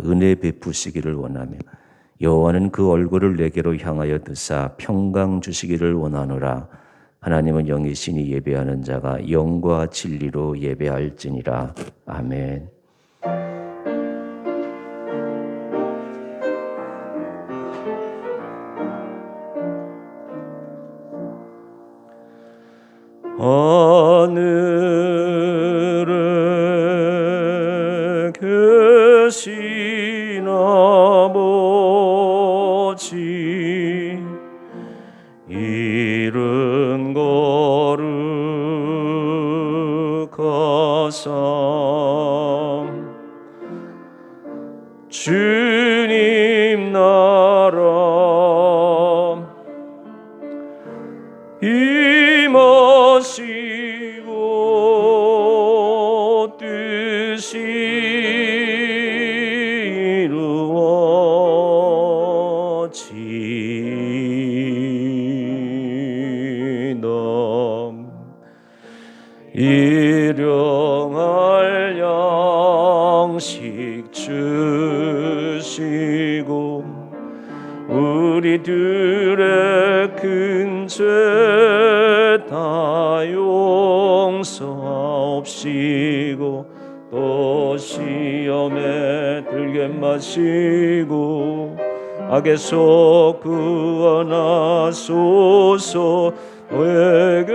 은혜 베푸시기를 원하며 여호와는 그 얼굴을 내게로 향하여 드사 평강 주시기를 원하노라. 하나님은 영이시니 예배하는 자가 영과 진리로 예배할지니라. 아멘. 하늘에 계신 아버지, 이른 거룩하사 주님 나라 임하시고 뜻이 이루어지이다. 일용할 양식 주시고 우리들의 큰 죄 다 용서하옵시고 또 시험에 들게 마시고 악에서 구원하소서. 너에게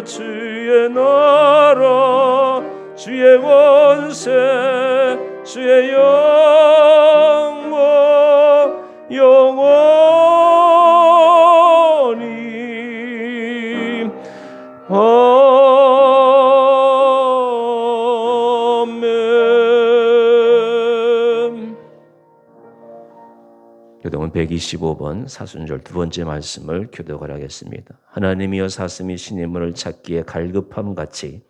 주의 나라 주의 권세 주의 영광 영원히 아멘. 교독은 125번 사순절 두 번째 말씀을 교독을 하겠습니다. 하나님이여 사슴이 신의 문을 찾기에 갈급함 같이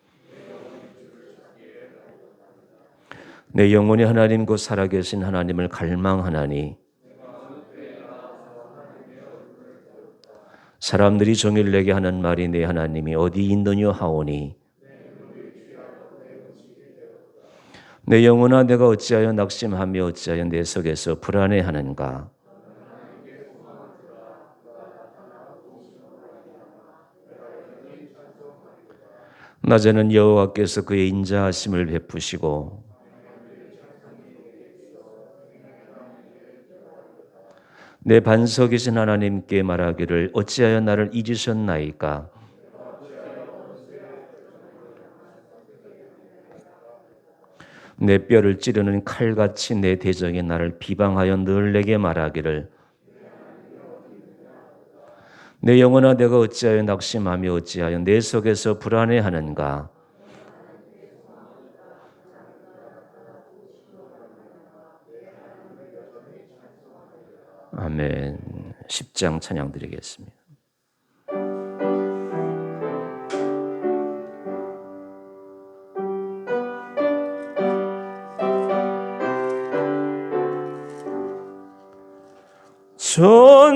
내 영혼이 하나님 곧 살아계신 하나님을 갈망하나니 사람들이 종일 내게 하는 말이 내 하나님이 어디 있느냐 하오니 내 영혼아 내가 어찌하여 낙심하며 어찌하여 내 속에서 불안해하는가. 낮에는 여호와께서 그의 인자하심을 베푸시고 내 반석이신 하나님께 말하기를 어찌하여 나를 잊으셨나이까. 내 뼈를 찌르는 칼같이 내 대적이 나를 비방하여 늘 내게 말하기를 내 영혼아 내가 어찌하여 낙심하며 어찌하여 내 속에서 불안해하는가. 아멘. 10장 찬양 드리겠습니다.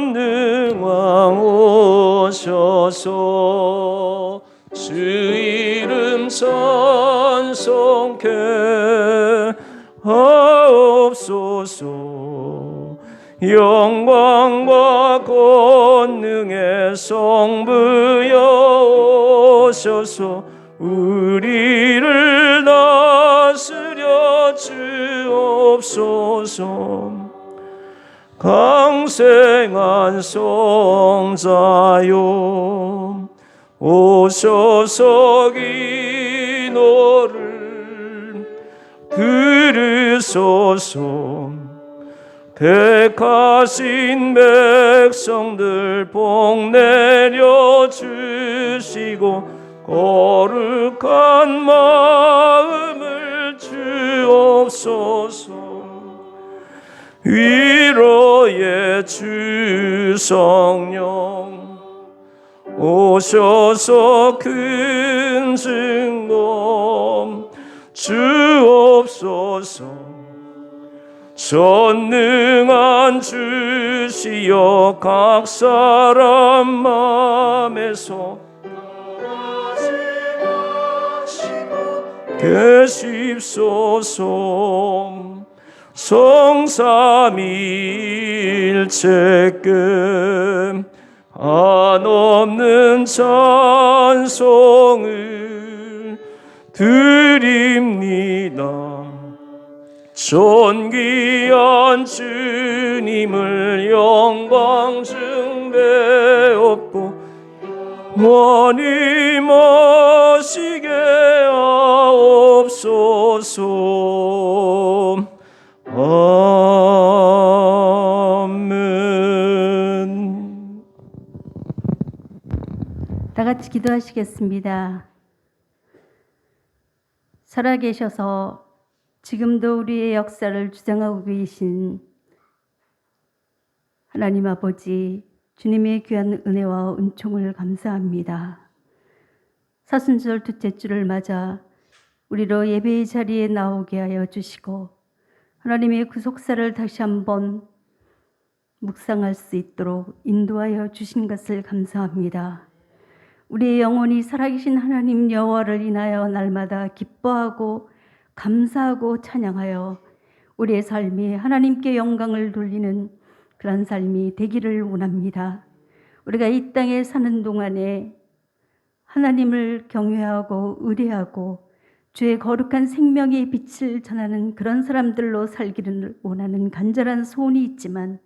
전능왕 오셔서 주 이름 찬송케 하옵소서. 영광과 권능의 성부여 오셔서 우리를 다스려 주옵소서. 강생한 성자여 오셔서 기도를 들으소서. 택하신 백성들 복 내려 주시고 거룩한 마음을 주옵소서. 위로의 주 성령 오셔서 큰 증거 주옵소서. 전능한 주시여 각 사람 마음에서 계십소서. 성삼일체금 한없는 찬송을 드립니다. 존귀한 주님을 영광 숭배옵고 영원히 모시게 하옵소서. 아멘. 다 같이 기도하시겠습니다. 살아계셔서 지금도 우리의 역사를 주장하고 계신 하나님 아버지, 주님의 귀한 은혜와 은총을 감사합니다. 사순절 둘째 주를 맞아 우리로 예배의 자리에 나오게 하여 주시고 하나님의 구속사를 다시 한번 묵상할 수 있도록 인도하여 주신 것을 감사합니다. 우리의 영혼이 살아계신 하나님 여호와를 인하여 날마다 기뻐하고 감사하고 찬양하여 우리의 삶이 하나님께 영광을 돌리는 그런 삶이 되기를 원합니다. 우리가 이 땅에 사는 동안에 하나님을 경외하고 의뢰하고 주의 거룩한 생명의 빛을 전하는 그런 사람들로 살기를 원하는 간절한 소원이 있지만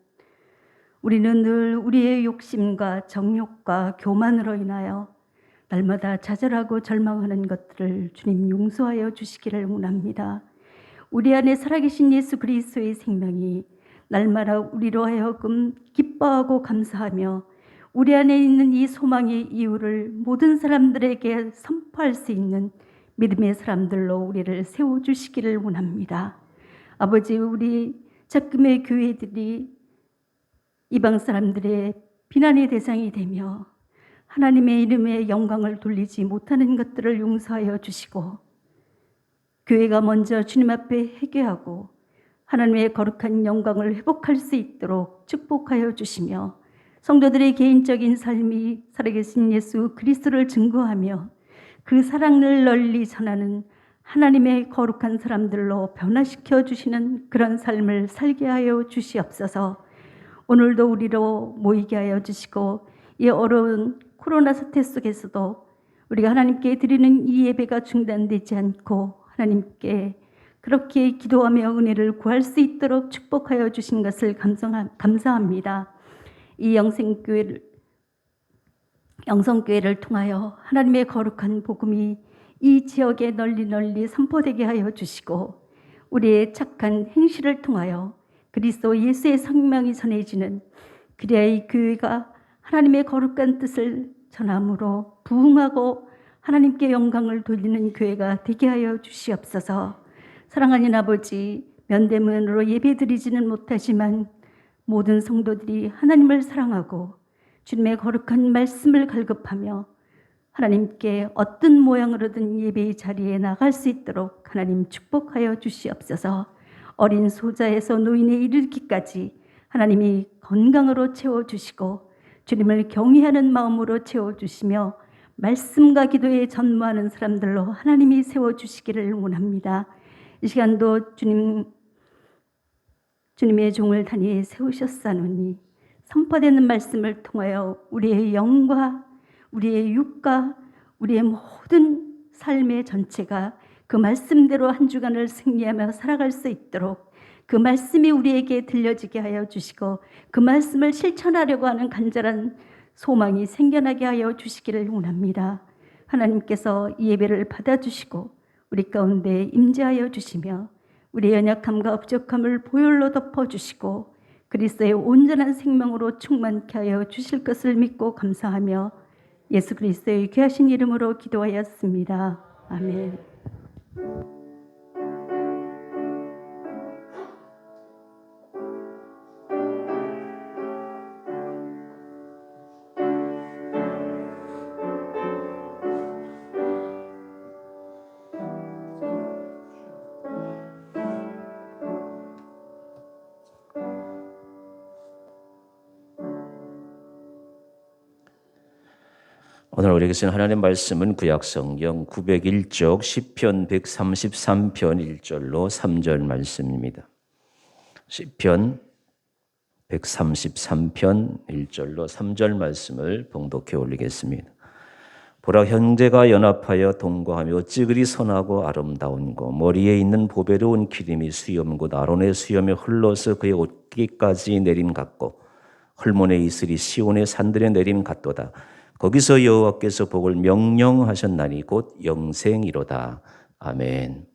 우리는 늘 우리의 욕심과 정욕과 교만으로 인하여 날마다 좌절하고 절망하는 것들을 주님 용서하여 주시기를 원합니다. 우리 안에 살아계신 예수 그리스도의 생명이 날마다 우리로 하여금 기뻐하고 감사하며 우리 안에 있는 이 소망의 이유를 모든 사람들에게 선포할 수 있는 믿음의 사람들로 우리를 세워주시기를 원합니다. 아버지, 우리 작금의 교회들이 이방 사람들의 비난의 대상이 되며 하나님의 이름에 영광을 돌리지 못하는 것들을 용서하여 주시고 교회가 먼저 주님 앞에 회개하고 하나님의 거룩한 영광을 회복할 수 있도록 축복하여 주시며 성도들의 개인적인 삶이 살아계신 예수 그리스도를 증거하며 그 사랑을 널리 전하는 하나님의 거룩한 사람들로 변화시켜 주시는 그런 삶을 살게 하여 주시옵소서. 오늘도 우리로 모이게 하여 주시고 이 어려운 코로나 사태 속에서도 우리가 하나님께 드리는 이 예배가 중단되지 않고 하나님께 그렇게 기도하며 은혜를 구할 수 있도록 축복하여 주신 것을 감사합니다. 이 영성교회를 통하여 하나님의 거룩한 복음이 이 지역에 널리 선포되게 하여 주시고 우리의 착한 행실을 통하여 그리스도 예수의 생명이 전해지는 그래야 이 교회가 하나님의 거룩한 뜻을 전함으로 부흥하고 하나님께 영광을 돌리는 교회가 되게 하여 주시옵소서. 사랑하는 아버지, 면대면으로 예배드리지는 못하지만 모든 성도들이 하나님을 사랑하고 주님의 거룩한 말씀을 갈급하며 하나님께 어떤 모양으로든 예배의 자리에 나갈 수 있도록 하나님 축복하여 주시옵소서. 어린 소자에서 노인에 이르기까지 하나님이 건강으로 채워주시고 주님을 경외하는 마음으로 채워주시며 말씀과 기도에 전무하는 사람들로 하나님이 세워주시기를 원합니다. 이 시간도 주님의 종을 단위에 세우셨사노니 선포되는 말씀을 통하여 우리의 영과 우리의 육과 우리의 모든 삶의 전체가 그 말씀대로 한 주간을 승리하며 살아갈 수 있도록 그 말씀이 우리에게 들려지게 하여 주시고 그 말씀을 실천하려고 하는 간절한 소망이 생겨나게 하여 주시기를 원합니다. 하나님께서 이 예배를 받아주시고 우리 가운데 임재하여 주시며 우리의 연약함과 업적함을 보혈로 덮어주시고 그리스도의 온전한 생명으로 충만케 하여 주실 것을 믿고 감사하며 예수 그리스도의 귀하신 이름으로 기도하였습니다. 아멘. 오늘 우리에게 쓰는 하나님의 말씀은 구약성경 901쪽 시편 133편 1절로 3절 말씀입니다. 시편 133편 1절로 3절 말씀을 봉독해 올리겠습니다. 보라, 형제가 연합하여 동거하며 어찌 그리 선하고 아름다운고, 머리에 있는 보배로운 기름이 수염 곧 아론의 수염에 흘러서 그의 옷깃까지 내림 같고, 헐몬의 이슬이 시온의 산들에 내림 같도다. 거기서 여호와께서 복을 명령하셨나니 곧 영생이로다. 아멘.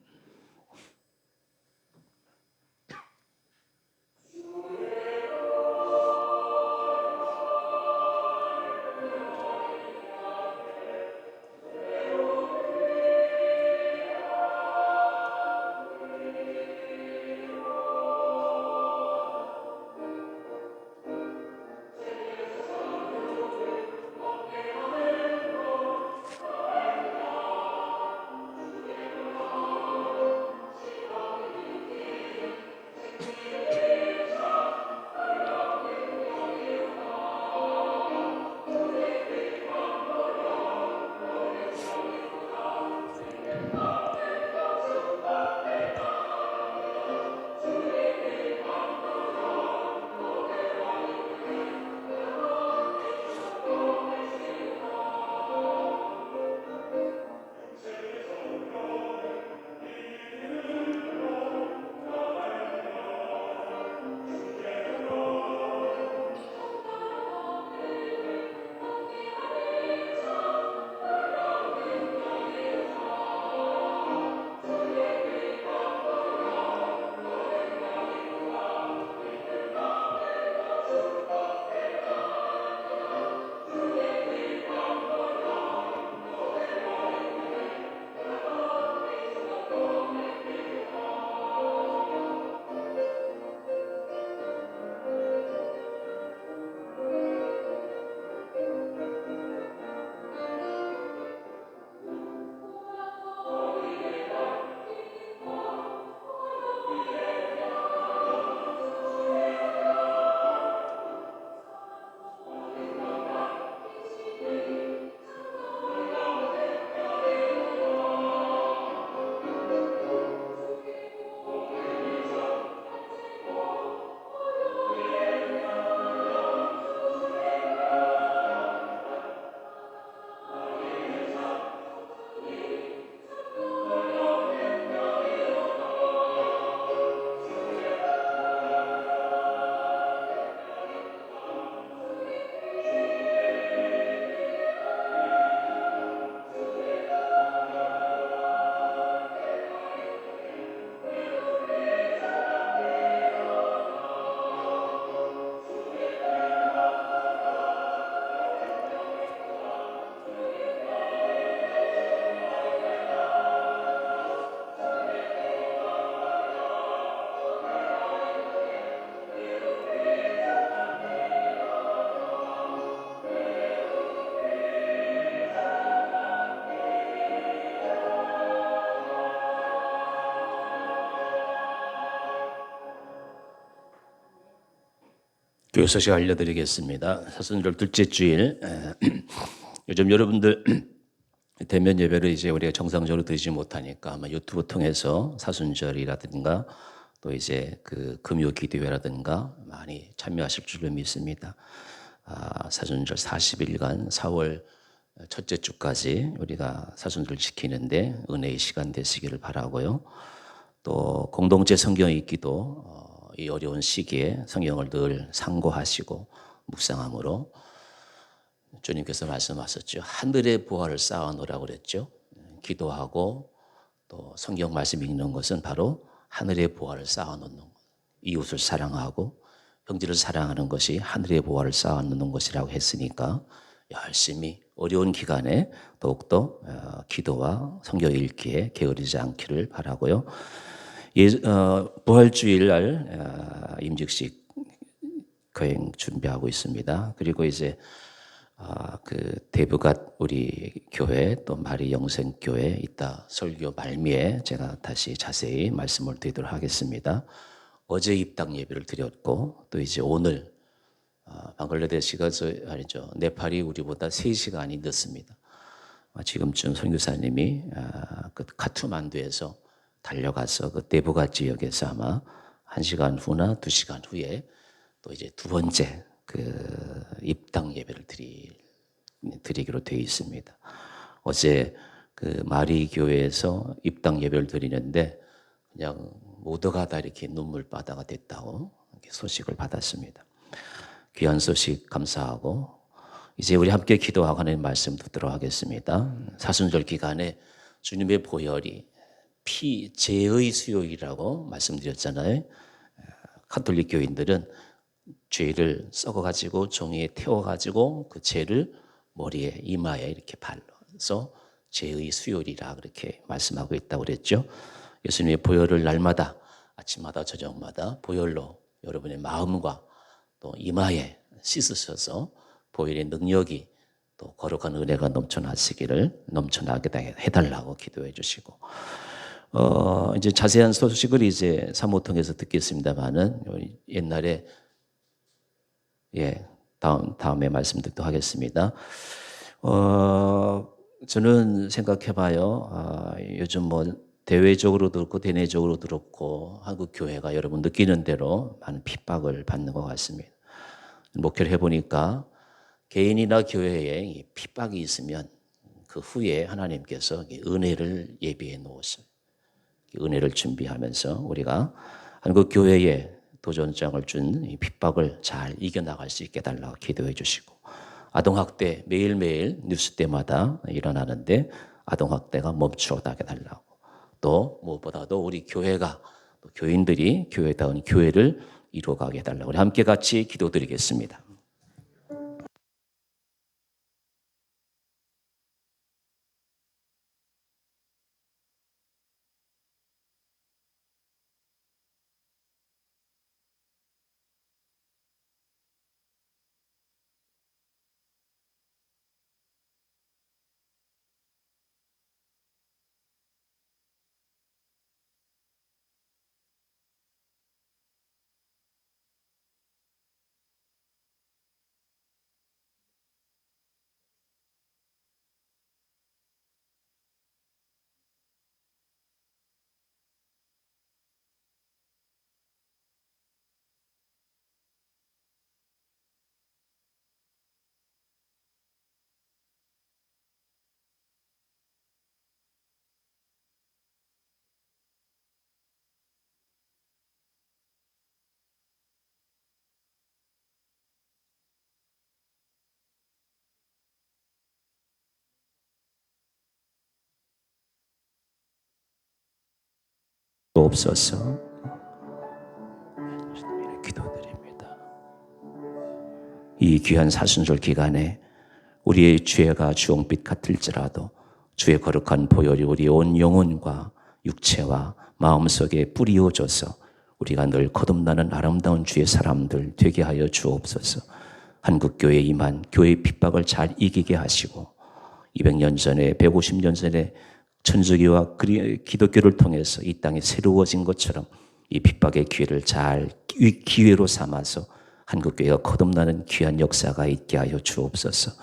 교회 소식 알려드리겠습니다. 사순절 둘째 주일. 요즘 여러분들 대면 예배를 이제 우리가 정상적으로 드리지 못하니까 아마 유튜브 통해서 사순절이라든가 또 이제 그 금요 기도회라든가 많이 참여하실 줄로 믿습니다. 사순절 40일간 4월 첫째 주까지 우리가 사순절 지키는데 은혜의 시간 되시기를 바라고요. 또 공동체 성경 읽기도 이 어려운 시기에 성경을 늘 상고하시고 묵상함으로 주님께서 말씀하셨죠. 하늘의 보화를 쌓아놓으라고 그랬죠. 기도하고 또 성경 말씀 읽는 것은 바로 하늘의 보화를 쌓아놓는 것. 이웃을 사랑하고 형제를 사랑하는 것이 하늘의 보화를 쌓아놓는 것이라고 했으니까 열심히 어려운 기간에 더욱더 기도와 성경 읽기에 게으르지 않기를 바라고요. 부활주일 날 임직식 거행 준비하고 있습니다. 그리고 이제 그 대부갓 우리 교회 또 마리 영생교회 이따 설교 말미에 제가 다시 자세히 말씀을 드리도록 하겠습니다. 어제 입당 예배를 드렸고 또 이제 오늘 방글라데시가 아니죠. 네팔이 우리보다 3시간이 늦습니다. 지금쯤 선교사님이 그 카투만두에서 달려가서 그 대부갓 지역에서 아마 1시간 후나 2시간 후에 또 이제 두 번째 그 입당 예배를 드리기로 되어 있습니다. 어제 그 마리 교회에서 입당 예배를 드리는데 그냥 모두가 다 이렇게 눈물바다가 됐다고 이렇게 소식을 받았습니다. 귀한 소식 감사하고 이제 우리 함께 기도하고 하나님 말씀 듣도록 하겠습니다. 사순절 기간에 주님의 보혈이 제의 수요일이라고 말씀드렸잖아요. 가톨릭 교인들은 죄를 썩어가지고 종이에 태워가지고 그 죄를 머리에 이마에 이렇게 발라서 죄의 수요일이라 그렇게 말씀하고 있다고 그랬죠. 예수님의 보혈을 날마다 아침마다 저녁마다 보혈로 여러분의 마음과 또 이마에 씻으셔서 보혈의 능력이 또 거룩한 은혜가 넘쳐나게 해달라고 기도해 주시고 이제 자세한 소식을 이제 사모통해서 듣겠습니다만은 옛날에 다음에 말씀드리도록 하겠습니다. 저는 생각해봐요. 요즘 뭐 대외적으로도 그렇고 대내적으로도 그렇고 한국 교회가 여러분 느끼는 대로 많은 핍박을 받는 것 같습니다. 목회를 해보니까 개인이나 교회에 핍박이 있으면 그 후에 하나님께서 은혜를 예비해 놓으셔요. 은혜를 준비하면서 우리가 한국 교회에 도전장을 준 핍박을 잘 이겨나갈 수 있게 달라고 기도해 주시고 아동학대 매일매일 뉴스 때마다 일어나는데 아동학대가 멈추어나게 달라고 또 무엇보다도 우리 교회가 또 교인들이 교회다운 교회를 이루어가게 해달라고 우리 함께 같이 기도드리겠습니다. 없어서 기도드립니다. 이 귀한 사순절 기간에 우리의 죄가 주홍빛 같을지라도 주의 거룩한 보혈이 우리 온 영혼과 육체와 마음속에 뿌리어져서 우리가 늘 거듭나는 아름다운 주의 사람들 되게 하여 주옵소서. 한국교회에 임한 교회의 핍박을 잘 이기게 하시고 200년 전에 150년 전에 천주교와 기독교를 통해서 이 땅에 새로워진 것처럼 이 핍박의 기회를 잘 기회로 삼아서 한국교회가 거듭나는 귀한 역사가 있게 하여 주옵소서.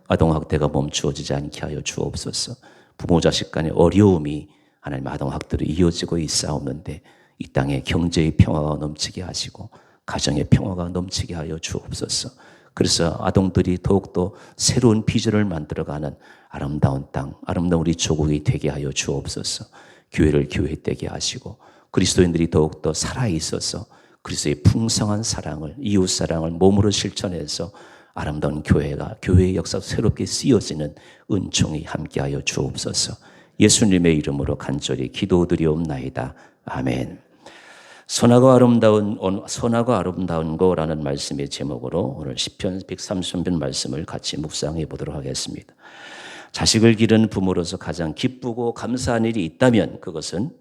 아동학대가 멈추어지지 않게 하여 주옵소서. 부모 자식 간의 어려움이 하나님 아동학대로 이어지고 있사옵는데 이 땅에 경제의 평화가 넘치게 하시고 가정의 평화가 넘치게 하여 주옵소서. 그래서 아동들이 더욱더 새로운 비전을 만들어가는 아름다운 땅, 아름다운 우리 조국이 되게 하여 주옵소서. 교회를 교회되게 하시고 그리스도인들이 더욱더 살아있어서 그리스도의 풍성한 사랑을, 이웃사랑을 몸으로 실천해서 아름다운 교회의 역사 새롭게 쓰여지는 은총이 함께하여 주옵소서. 예수님의 이름으로 간절히 기도드리옵나이다. 아멘. 선하고 아름다운 거라는 말씀의 제목으로 오늘 시편 133편 말씀을 같이 묵상해 보도록 하겠습니다. 자식을 기른 부모로서 가장 기쁘고 감사한 일이 있다면 그것은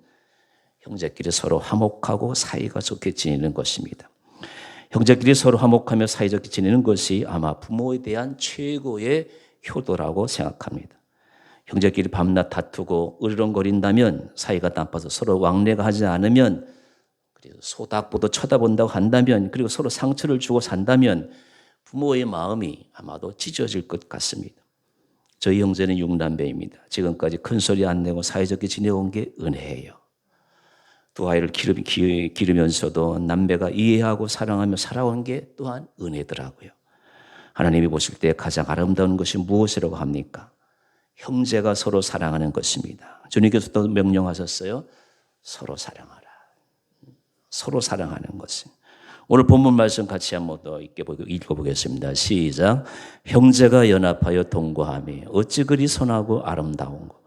형제끼리 서로 화목하고 사이가 좋게 지내는 것입니다. 형제끼리 서로 화목하며 사이좋게 지내는 것이 아마 부모에 대한 최고의 효도라고 생각합니다. 형제끼리 밤낮 다투고 으르렁거린다면 사이가 나빠서 서로 왕래가 하지 않으면 그리고 소닥보도 쳐다본다고 한다면 그리고 서로 상처를 주고 산다면 부모의 마음이 아마도 찢어질 것 같습니다. 저희 형제는 6남매입니다. 지금까지 큰 소리 안 내고 사이좋게 지내온 게 은혜예요. 두 아이를 기르면서도 남매가 이해하고 사랑하며 살아온 게 또한 은혜더라고요. 하나님이 보실 때 가장 아름다운 것이 무엇이라고 합니까? 형제가 서로 사랑하는 것입니다. 주님께서도 명령하셨어요. 서로 사랑하라. 서로 사랑하는 것이. 오늘 본문 말씀 같이 한번 더 읽어보겠습니다. 시작. 형제가 연합하여 동거하며 어찌 그리 선하고 아름다운고.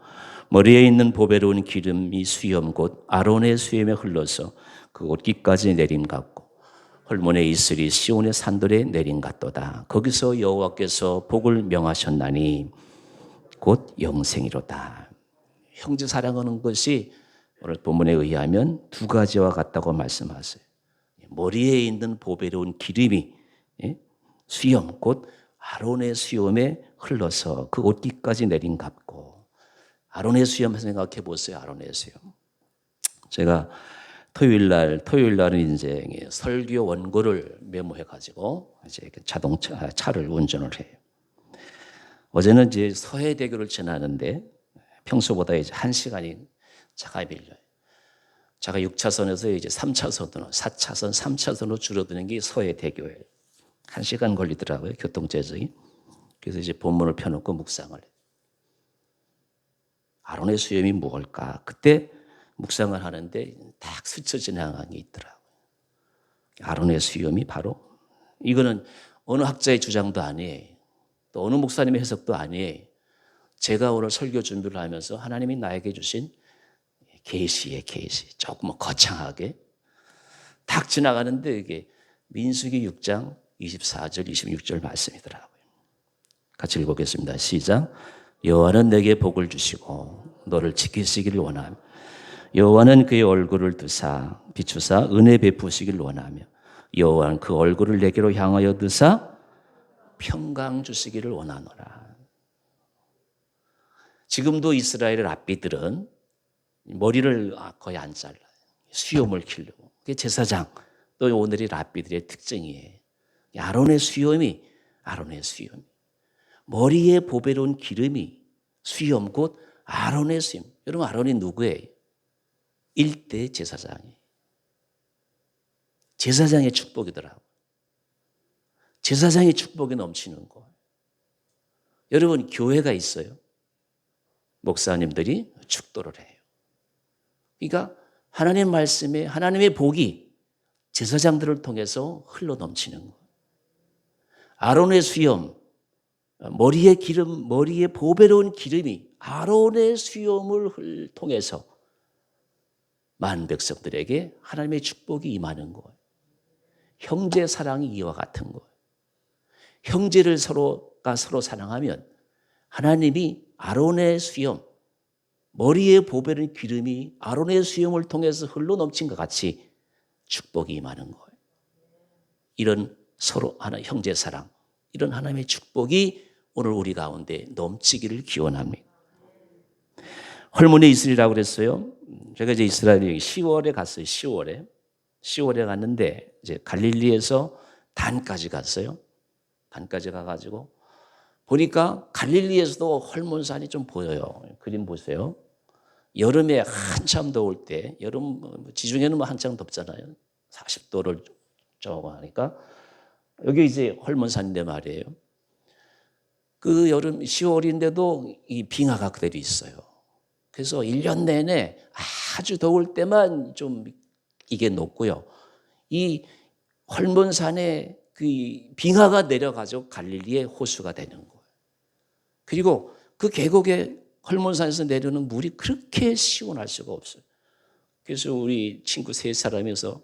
머리에 있는 보배로운 기름이 수염 곧 아론의 수염에 흘러서 그 옷깃까지 내림 같고 헐몬의 이슬이 시온의 산들에 내린 같도다. 거기서 여호와께서 복을 명하셨나니 곧 영생이로다. 형제 사랑하는 것이 오늘 본문에 의하면 두 가지와 같다고 말씀하세요. 머리에 있는 보배로운 기름이 수염 곧 아론의 수염에 흘러서 그 옷깃까지 내린 같고. 아론의 수염 생각해 보세요. 아론의 수염. 제가 토요일 날은 이제 설교 원고를 메모해 가지고 이제 차를 운전을 해요. 어제는 이제 서해대교를 지나는데 평소보다 이제 1시간이 차가 밀려요. 차가 6차선에서 이제 3차선으로 4차선, 3차선으로 줄어드는 게 서해대교예요. 1시간 걸리더라고요. 교통체증이. 그래서 이제 본문을 펴놓고 묵상을 해요. 아론의 수염이 무엇일까? 그때 묵상을 하는데 딱 스쳐 지나간 게 있더라고요. 아론의 수염이 바로 이거는 어느 학자의 주장도 아니에요. 또 어느 목사님의 해석도 아니에요. 제가 오늘 설교 준비를 하면서 하나님이 나에게 주신 계시의 계시. 조금 거창하게 탁 지나가는데 이게 민수기 6장 24절 26절 말씀이더라고요. 같이 읽어보겠습니다. 시작. 여호와는 내게 복을 주시고 너를 지키시기를 원하며 여호와는 그의 얼굴을 드사 비추사 은혜 베푸시기를 원하며 여호와는 그 얼굴을 내게로 향하여 드사 평강 주시기를 원하노라. 지금도 이스라엘 랍비들은 머리를 거의 안 잘라요. 수염을 기르고. 그게 제사장 또 오늘의 랍비들의 특징이에요. 아론의 수염이 머리에 보배로운 기름이 수염 곧 아론의 수염. 여러분 아론이 누구예요? 1대 제사장이에요. 제사장의 축복이더라고요. 제사장의 축복이 넘치는 거예요. 여러분 교회가 있어요. 목사님들이 축도를 해요. 그러니까 하나님 말씀에 하나님의 복이 제사장들을 통해서 흘러 넘치는 거예요. 아론의 수염, 머리에 보배로운 기름이 아론의 수염을 통해서 많은 백성들에게 하나님의 축복이 임하는 거예요. 형제 사랑이 이와 같은 거예요. 형제를 서로가 서로 사랑하면 하나님이 아론의 수염, 머리에 보배로운 기름이 아론의 수염을 통해서 흘러 넘친 것 같이 축복이 임하는 거예요. 이런 서로 하나 형제 사랑, 이런 하나님의 축복이 오늘 우리 가운데 넘치기를 기원합니다. 헐몬의 이슬이라고 그랬어요. 제가 이제 이스라엘에 10월에 갔어요. 10월에 갔는데 이제 갈릴리에서 단까지 갔어요. 단까지 가가지고 보니까 갈릴리에서도 헐몬산이 좀 보여요. 그림 보세요. 여름에 한참 더울 때, 여름 지중해는 한참 덥잖아요. 40도를 쪼고 하니까 여기 이제 헐몬산인데 말이에요. 그 여름 10월인데도 이 빙하가 그대로 있어요. 그래서 1년 내내 아주 더울 때만 좀 이게 높고요. 이 헐몬산에 그 빙하가 내려가지고 갈릴리의 호수가 되는 거예요. 그리고 그 계곡에 헐몬산에서 내려오는 물이 그렇게 시원할 수가 없어요. 그래서 우리 친구 세 사람이서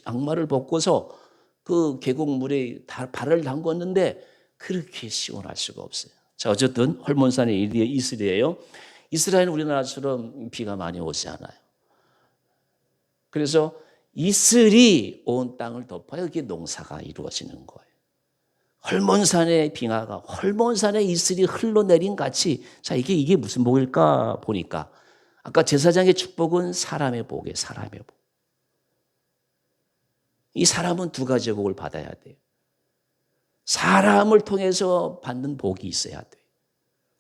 양말을 벗고서 그 계곡물에 발을 담궜는데 그렇게 시원할 수가 없어요. 자, 어쨌든 헐몬산의 이슬이에요. 이스라엘은 우리나라처럼 비가 많이 오지 않아요. 그래서 이슬이 온 땅을 덮어야 그게 농사가 이루어지는 거예요. 헐몬산의 빙하가 헐몬산의 이슬이 흘러내린 같이, 자, 이게 무슨 복일까 보니까 아까 제사장의 축복은 사람의 복이에요. 사람의 복. 이 사람은 두 가지의 복을 받아야 돼요. 사람을 통해서 받는 복이 있어야 돼요.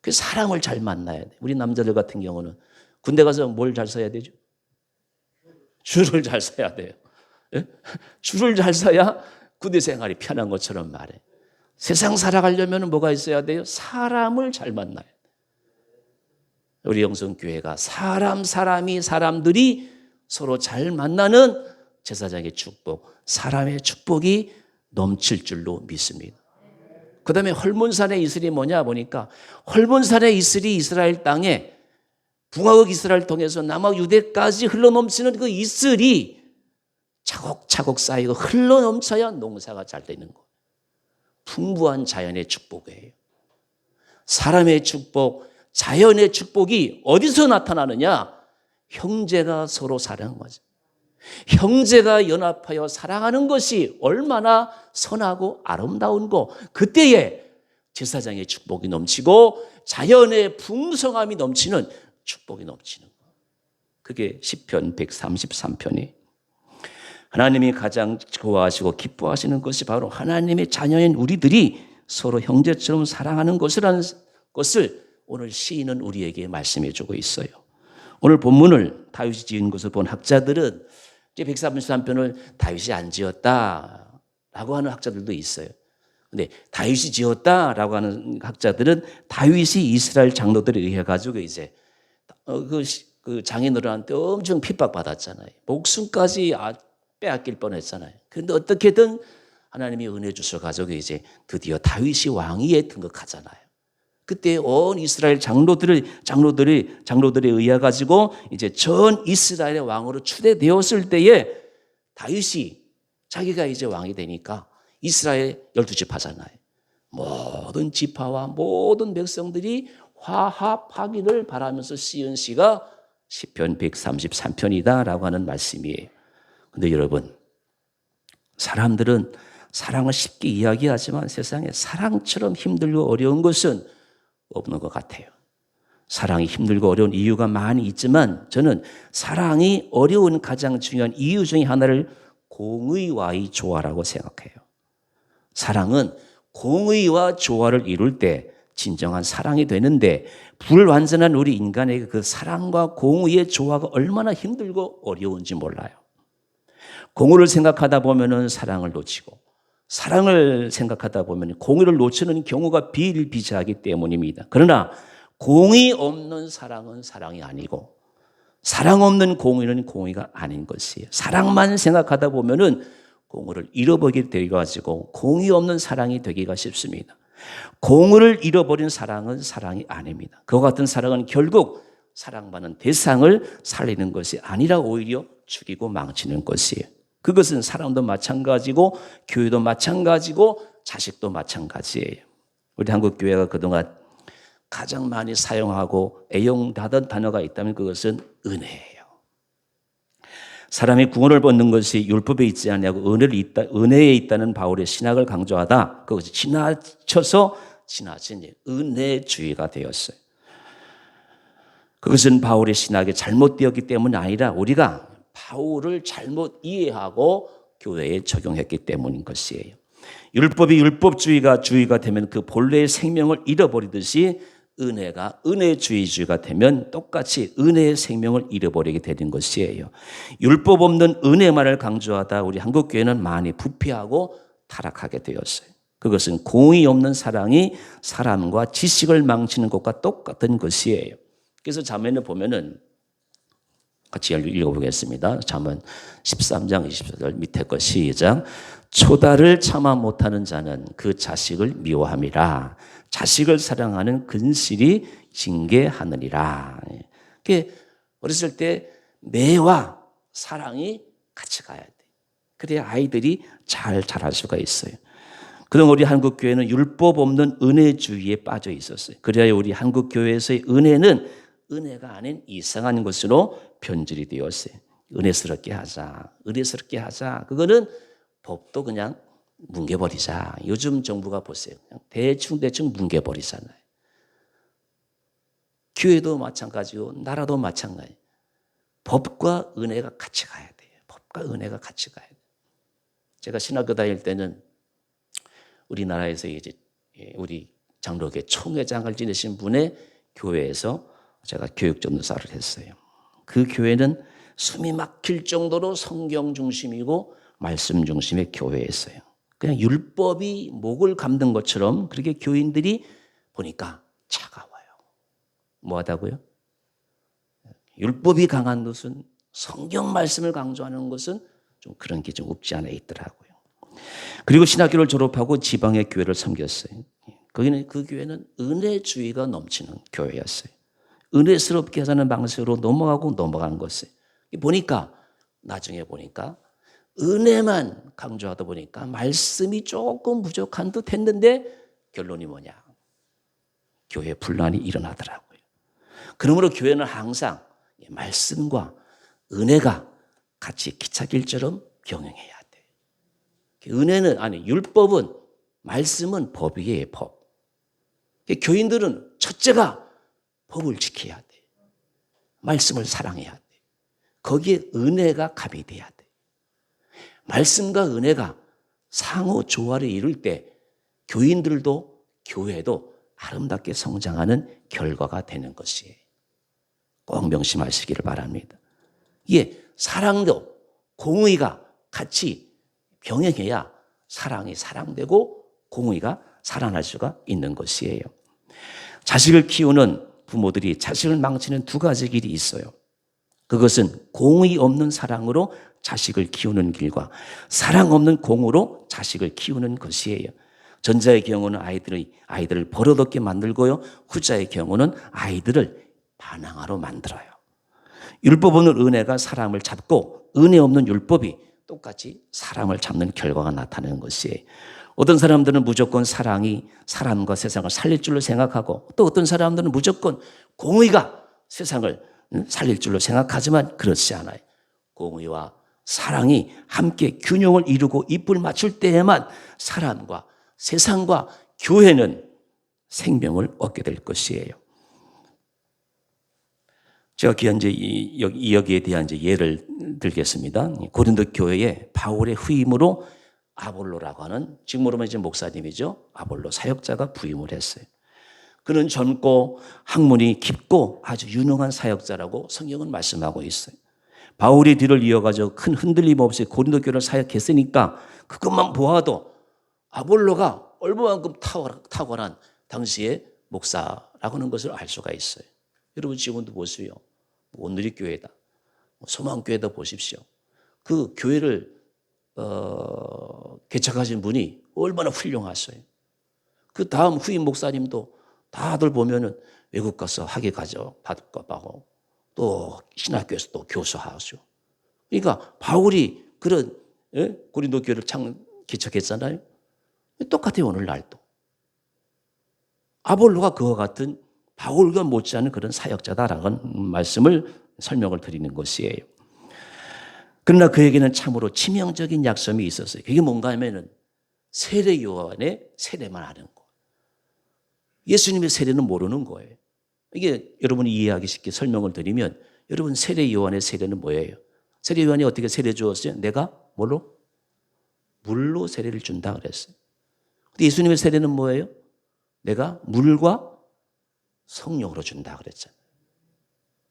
그 사람을 잘 만나야 돼요. 우리 남자들 같은 경우는 군대 가서 뭘 잘 써야 되죠? 줄을 잘 서야 돼요. 예? 줄을 잘 서야 군대 생활이 편한 것처럼 말해. 세상 살아가려면 뭐가 있어야 돼요? 사람을 잘 만나요. 우리 영성교회가 사람들이 서로 잘 만나는 제사장의 축복, 사람의 축복이 넘칠 줄로 믿습니다. 그 다음에 헐몬산의 이슬이 뭐냐 보니까 헐몬산의 이슬이 이스라엘 땅에 북왕국 이스라엘 통해서 남아 유대까지 흘러넘치는 그 이슬이 차곡차곡 쌓이고 흘러넘쳐야 농사가 잘 되는 거예요. 풍부한 자연의 축복이에요. 사람의 축복, 자연의 축복이 어디서 나타나느냐? 형제가 서로 사랑하는 거죠. 형제가 연합하여 사랑하는 것이 얼마나 선하고 아름다운 거. 그때에 제사장의 축복이 넘치고 자연의 풍성함이 넘치는 축복이 넘치는 거. 그게 시편 133편이 하나님이 가장 좋아하시고 기뻐하시는 것이 바로 하나님의 자녀인 우리들이 서로 형제처럼 사랑하는 것이라는 것을 오늘 시인은 우리에게 말씀해 주고 있어요. 오늘 본문을 다윗이 지은 것을 본 학자들은 133편을 다윗이 안 지었다라고 하는 학자들도 있어요. 근데 다윗이 지었다라고 하는 학자들은 다윗이 이스라엘 장로들에 의해 가지고 이제 그 장인어른한테 엄청 핍박받았잖아요. 목숨까지 빼앗길 뻔했잖아요. 그런데 어떻게든 하나님이 은혜 주셔가지고 이제 드디어 다윗이 왕위에 등극하잖아요. 그때 온 이스라엘 장로들에 의해 가지고 이제 전 이스라엘의 왕으로 추대되었을 때에 다윗이 자기가 이제 왕이 되니까 이스라엘 12지파잖아요. 모든 지파와 모든 백성들이 화합하기를 바라면서 쓰인 시가 시편 133편이다라고 하는 말씀이에요. 근데 여러분, 사람들은 사랑을 쉽게 이야기하지만 세상에 사랑처럼 힘들고 어려운 것은 없는 것 같아요. 사랑이 힘들고 어려운 이유가 많이 있지만 저는 사랑이 어려운 가장 중요한 이유 중에 하나를 공의와의 조화라고 생각해요. 사랑은 공의와 조화를 이룰 때 진정한 사랑이 되는데 불완전한 우리 인간에게 그 사랑과 공의의 조화가 얼마나 힘들고 어려운지 몰라요. 공의를 생각하다 보면은 사랑을 놓치고 사랑을 생각하다 보면 공의를 놓치는 경우가 비일비재하기 때문입니다. 그러나 공의 없는 사랑은 사랑이 아니고 사랑 없는 공의는 공의가 아닌 것이에요. 사랑만 생각하다 보면은 공의를 잃어버리게 되어가지고 공의 없는 사랑이 되기가 쉽습니다. 공의를 잃어버린 사랑은 사랑이 아닙니다. 그와 같은 사랑은 결국 사랑받는 대상을 살리는 것이 아니라 오히려 죽이고 망치는 것이에요. 그것은 사람도 마찬가지고 교회도 마찬가지고 자식도 마찬가지예요. 우리 한국교회가 그동안 가장 많이 사용하고 애용하던 단어가 있다면 그것은 은혜예요. 사람이 구원을 받는 것이 율법에 있지 않냐고 은혜에 있다는 바울의 신학을 강조하다 그것이 지나쳐서 지나친 은혜주의가 되었어요. 그것은 바울의 신학이 잘못되었기 때문이 아니라 우리가 바울을 잘못 이해하고 교회에 적용했기 때문인 것이에요. 율법이 율법주의가 되면 그 본래의 생명을 잃어버리듯이 은혜가 은혜주의주의가 되면 똑같이 은혜의 생명을 잃어버리게 되는 것이에요. 율법 없는 은혜만을 강조하다 우리 한국교회는 많이 부패하고 타락하게 되었어요. 그것은 공의 없는 사랑이 사람과 지식을 망치는 것과 똑같은 것이에요. 그래서 잠언을 보면은 같이 읽어보겠습니다. 잠언 13장 24절 밑에 거 시작. 초다를 참아 못하는 자는 그 자식을 미워함이라. 자식을 사랑하는 근실이 징계하느니라. 어렸을 때 매와 사랑이 같이 가야 돼. 그래야 아이들이 잘 자랄 수가 있어요. 그동안 우리 한국교회는 율법 없는 은혜주의에 빠져 있었어요. 그래야 우리 한국교회에서의 은혜가 아닌 이상한 것으로 변질이 되었어요. 은혜스럽게 하자. 그거는 법도 그냥 뭉개버리자. 요즘 정부가 보세요. 그냥 대충 뭉개버리잖아요. 교회도 마찬가지고 나라도 마찬가지예요. 법과 은혜가 같이 가야 돼요. 법과 은혜가 같이 가야 돼요. 제가 신학교 다닐 때는 우리나라에서 이제 우리 장로교 총회장을 지내신 분의 교회에서 제가 교육전도사를 했어요. 그 교회는 숨이 막힐 정도로 성경 중심이고 말씀 중심의 교회였어요. 그냥 율법이 목을 감는 것처럼 그렇게 교인들이 보니까 차가워요. 뭐하다고요? 율법이 강한 것은, 성경 말씀을 강조하는 것은 좀 그런 게 좀 없지 않아 있더라고요. 그리고 신학교를 졸업하고 지방의 교회를 섬겼어요. 거기는, 그 교회는 은혜주의가 넘치는 교회였어요. 은혜스럽게 하자는 방식으로 넘어가는 것을 보니까, 나중에 보니까 은혜만 강조하다 보니까 말씀이 조금 부족한 듯 했는데 결론이 뭐냐? 교회 분란이 일어나더라고요. 그러므로 교회는 항상 말씀과 은혜가 같이 기차길처럼 병행해야 돼. 은혜는, 아니, 율법은, 말씀은 법이에요, 법. 교인들은 첫째가 법을 지켜야 돼. 말씀을 사랑해야 돼. 거기에 은혜가 가미돼야 돼. 말씀과 은혜가 상호 조화를 이룰 때 교인들도 교회도 아름답게 성장하는 결과가 되는 것이에요. 꼭 명심하시기를 바랍니다. 이게 사랑도 공의가 같이 병행해야 사랑이 사랑되고 공의가 살아날 수가 있는 것이에요. 자식을 키우는 부모들이 자식을 망치는 두 가지 길이 있어요. 그것은 공의 없는 사랑으로 자식을 키우는 길과 사랑 없는 공으로 자식을 키우는 것이에요. 전자의 경우는 아이들을 버릇없게 만들고요. 후자의 경우는 아이들을 반항아로 만들어요. 율법 없는 은혜가 사람을 잡고 은혜 없는 율법이 똑같이 사람을 잡는 결과가 나타나는 것이에요. 어떤 사람들은 무조건 사랑이 사람과 세상을 살릴 줄로 생각하고, 또 어떤 사람들은 무조건 공의가 세상을 살릴 줄로 생각하지만 그렇지 않아요. 공의와 사랑이 함께 균형을 이루고 입을 맞출 때에만 사람과 세상과 교회는 생명을 얻게 될 것이에요. 제가 여기에 대한 예를 들겠습니다. 고린도 교회에 바울의 후임으로 아볼로라고 하는, 지금으로 말하면 목사님이죠. 아볼로 사역자가 부임을 했어요. 그는 젊고 학문이 깊고 아주 유능한 사역자라고 성경은 말씀하고 있어요. 바울의 뒤를 이어가지고 큰 흔들림 없이 고린도 교회를 사역했으니까 그것만 보아도 아볼로가 얼마만큼 탁월한 당시의 목사라고 하는 것을 알 수가 있어요. 여러분 지금도 보세요. 온누리교회다, 소망교회다 보십시오. 그 교회를 개척하신 분이 얼마나 훌륭하셔요. 그 다음 후임 목사님도 다들 보면은 외국 가서 학위 받고 또 신학교에서 또 교수하시고. 그러니까 바울이 그런 고린도 교회를 개척했잖아요. 똑같아요. 오늘날도 아볼로가 그와 같은 바울과 못지않은 그런 사역자다라는 말씀을 설명을 드리는 것이에요. 그러나 그에게는 참으로 치명적인 약점이 있었어요. 그게 뭔가 하면은 세례 요한의 세례만 아는 거. 예수님의 세례는 모르는 거예요. 이게 여러분이 이해하기 쉽게 설명을 드리면, 여러분 세례 요한의 세례는 뭐예요? 세례 요한이 어떻게 세례 주었어요? 내가 뭘로? 물로 세례를 준다 그랬어요. 근데 예수님의 세례는 뭐예요? 내가 물과 성령으로 준다 그랬잖아요.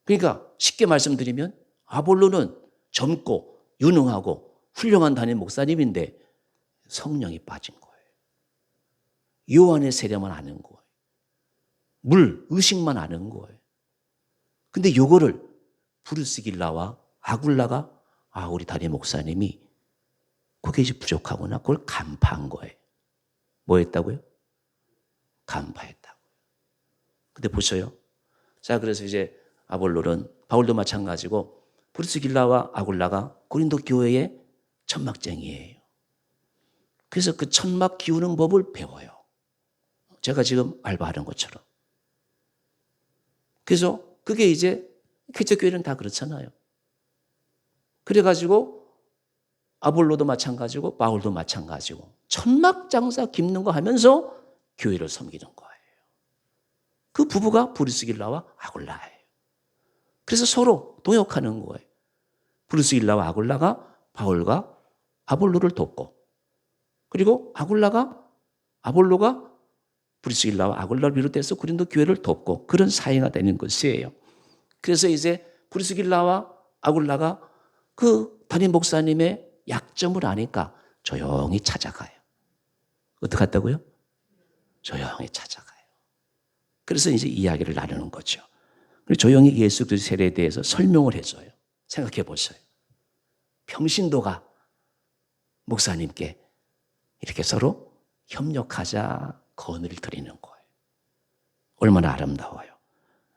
그러니까 쉽게 말씀드리면 아볼로는 젊고 유능하고 훌륭한 담임 목사님인데 성령이 빠진 거예요. 요한의 세례만 아는 거예요. 의식만 아는 거예요. 근데 요거를 브루스길라와 아굴라가, 우리 담임 목사님이 그게 이제 부족하구나, 그걸 간파한 거예요. 뭐 했다고요? 간파했다고요. 근데 보셔요. 자, 그래서 이제 아볼로는, 바울도 마찬가지고 브루스길라와 아굴라가 고린도 교회의 천막쟁이에요. 그래서 그 천막 기우는 법을 배워요. 제가 지금 알바하는 것처럼. 그래서 그게 이제 개척교회는 다 그렇잖아요. 그래가지고 아볼로도 마찬가지고 바울도 마찬가지고 천막 장사 깁는 거 하면서 교회를 섬기는 거예요. 그 부부가 브루스길라와 아굴라예요. 그래서 서로 동역하는 거예요. 브루스길라와 아굴라가 바울과 아볼로를 돕고, 그리고 아볼로가 브루스길라와 아굴라를 비롯해서 고린도 교회를 돕고, 그런 사이가 되는 것이에요. 그래서 이제 브루스길라와 아굴라가 그 담임 목사님의 약점을 아니까 조용히 찾아가요. 어떻게 했다고요? 조용히 찾아가요. 그래서 이제 이야기를 나누는 거죠. 그리고 조용히 예수 그리스도의 세례에 대해서 설명을 해줘요. 생각해 보세요. 평신도가 목사님께 이렇게 서로 협력하자 건의를 드리는 거예요. 얼마나 아름다워요.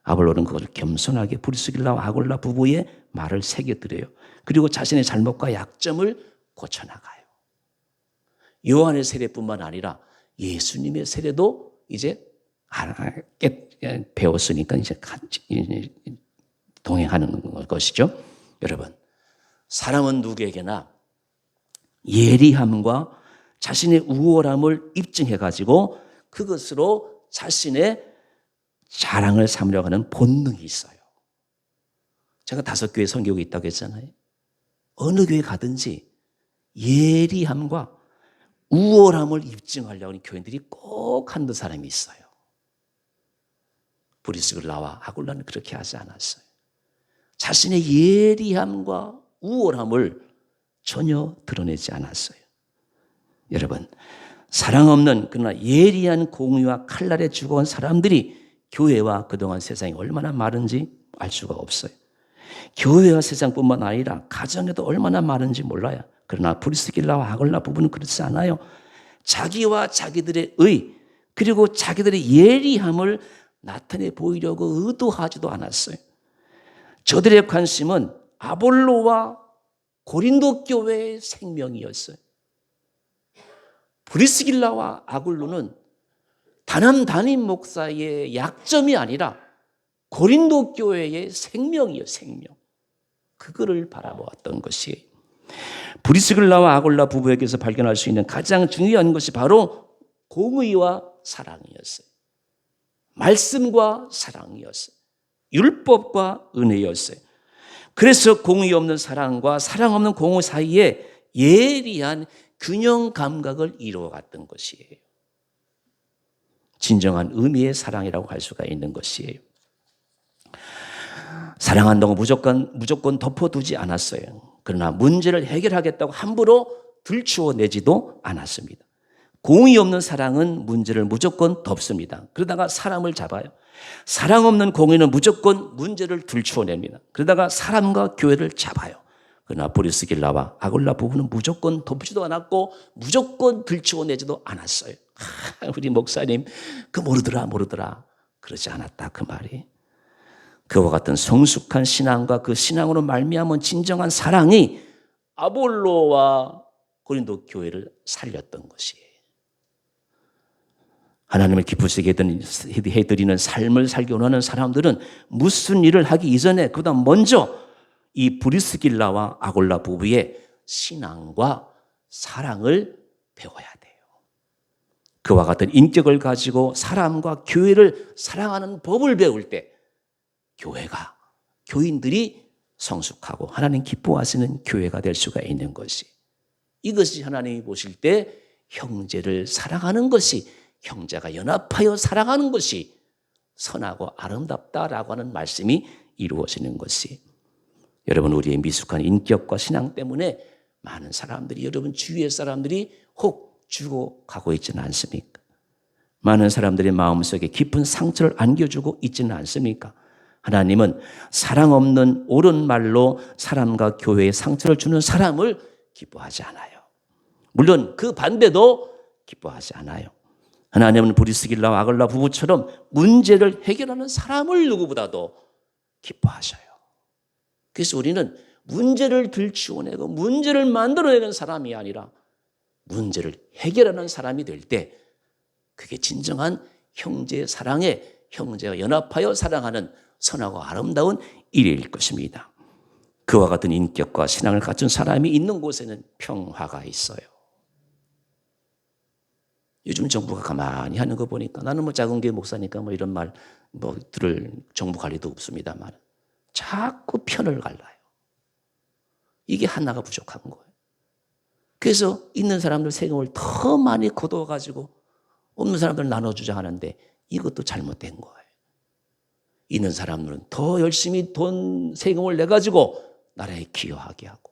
아볼로는 그것을 겸손하게 브리스길라와 아굴라 부부의 말을 새겨드려요. 그리고 자신의 잘못과 약점을 고쳐나가요. 요한의 세례뿐만 아니라 예수님의 세례도 이제 배웠으니까 이제 같이 동행하는 것이죠. 여러분, 사람은 누구에게나 예리함과 자신의 우월함을 입증해가지고 그것으로 자신의 자랑을 삼으려고 하는 본능이 있어요. 제가 5교회 선교가 있다고 했잖아요. 어느 교회 가든지 예리함과 우월함을 입증하려고 하는 교인들이 꼭 한두 사람이 있어요. 브리스길라와 아굴라는 그렇게 하지 않았어요. 자신의 예리함과 우월함을 전혀 드러내지 않았어요. 여러분, 사랑 없는 그러나 예리한 공의와 칼날에 죽어온 사람들이 교회와 그동안 세상이 얼마나 많은지 알 수가 없어요. 교회와 세상뿐만 아니라 가정에도 얼마나 많은지 몰라요. 그러나 브리스길라와 아굴라 부부는 그렇지 않아요. 자기와 자기들의 의 그리고 자기들의 예리함을 나타내 보이려고 의도하지도 않았어요. 저들의 관심은 아볼로와 고린도 교회의 생명이었어요. 브리스길라와 아굴로는 단한 담임 목사의 약점이 아니라 고린도 교회의 생명이에요. 생명. 그거를 바라보았던 것이에요. 브리스길라와 아굴라 부부에게서 발견할 수 있는 가장 중요한 것이 바로 공의와 사랑이었어요. 말씀과 사랑이었어요. 율법과 은혜였어요. 그래서 공의 없는 사랑과 사랑 없는 공의 사이에 예리한 균형 감각을 이루어갔던 것이에요. 진정한 의미의 사랑이라고 할 수가 있는 것이에요. 사랑한다고 무조건 덮어두지 않았어요. 그러나 문제를 해결하겠다고 함부로 들추어내지도 않았습니다. 공의 없는 사랑은 문제를 무조건 덮습니다. 그러다가 사람을 잡아요. 사랑 없는 공의는 무조건 문제를 들추어냅니다. 그러다가 사람과 교회를 잡아요. 그러나 브리스길라와 아굴라 부부는 무조건 덮지도 않았고 무조건 들추어내지도 않았어요. 우리 목사님 그 모르더라 그러지 않았다 그 말이. 그와 같은 성숙한 신앙과 그 신앙으로 말미암은 진정한 사랑이 아볼로와 고린도 교회를 살렸던 것이에요. 하나님을 기쁘시게 해드리는 삶을 살기 원하는 사람들은 무슨 일을 하기 이전에 그보다 먼저 이 브리스길라와 아굴라 부부의 신앙과 사랑을 배워야 돼요. 그와 같은 인격을 가지고 사람과 교회를 사랑하는 법을 배울 때 교인들이 성숙하고 하나님 기뻐하시는 교회가 될 수가 있는 것이, 이것이 하나님이 보실 때 형제를 사랑하는 것이, 형제가 연합하여 사랑하는 것이 선하고 아름답다라고 하는 말씀이 이루어지는 것이, 여러분 우리의 미숙한 인격과 신앙 때문에 많은 사람들이, 여러분 주위의 사람들이 혹 죽어가고 있지는 않습니까? 많은 사람들의 마음속에 깊은 상처를 안겨주고 있지는 않습니까? 하나님은 사랑 없는 옳은 말로 사람과 교회에 상처를 주는 사람을 기뻐하지 않아요. 물론 그 반대도 기뻐하지 않아요. 하나님은 브리스길라와 아굴라 부부처럼 문제를 해결하는 사람을 누구보다도 기뻐하셔요. 그래서 우리는 문제를 들추어내고 문제를 만들어내는 사람이 아니라 문제를 해결하는 사람이 될 때 그게 진정한 형제 사랑에, 형제가 연합하여 사랑하는 선하고 아름다운 일일 것입니다. 그와 같은 인격과 신앙을 갖춘 사람이 있는 곳에는 평화가 있어요. 요즘 정부가 가만히 하는 거 보니까, 나는 뭐 작은 교회 목사니까 뭐 이런 말 들을 정부 관리도 없습니다만 자꾸 편을 갈라요. 이게 하나가 부족한 거예요. 그래서 있는 사람들 세금을 더 많이 거둬가지고 없는 사람들 나눠주자 하는데 이것도 잘못된 거예요. 있는 사람들은 더 열심히 세금을 내가지고 나라에 기여하게 하고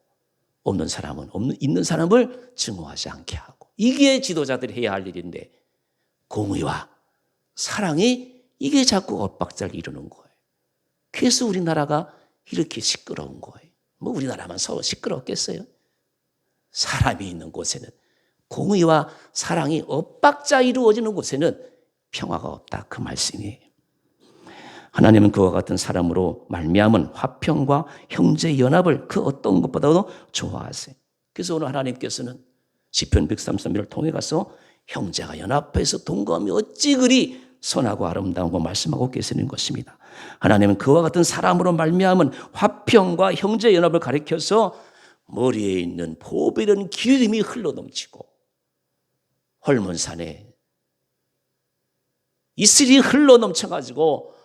없는 사람은 있는 사람을 증오하지 않게 하고 이게 지도자들이 해야 할 일인데 공의와 사랑이 이게 자꾸 엇박자를 이루는 거예요. 그래서 우리나라가 이렇게 시끄러운 거예요. 뭐 우리나라만 시끄럽겠어요? 사람이 있는 곳에는 공의와 사랑이 엇박자 이루어지는 곳에는 평화가 없다 그 말씀이에요. 하나님은 그와 같은 사람으로 말미암은 화평과 형제 연합을 그 어떤 것보다도 좋아하세요. 그래서 오늘 하나님께서는 시편 133편을 통해 가서 형제가 연합해서 동거하며 어찌 그리 선하고 아름다운 거 말씀하고 계시는 것입니다. 하나님은 그와 같은 사람으로 말미암은 화평과 형제 연합을 가리켜서 머리에 있는 보배는 기름이 흘러넘치고 헐몬산에 이슬이 흘러넘쳐가지고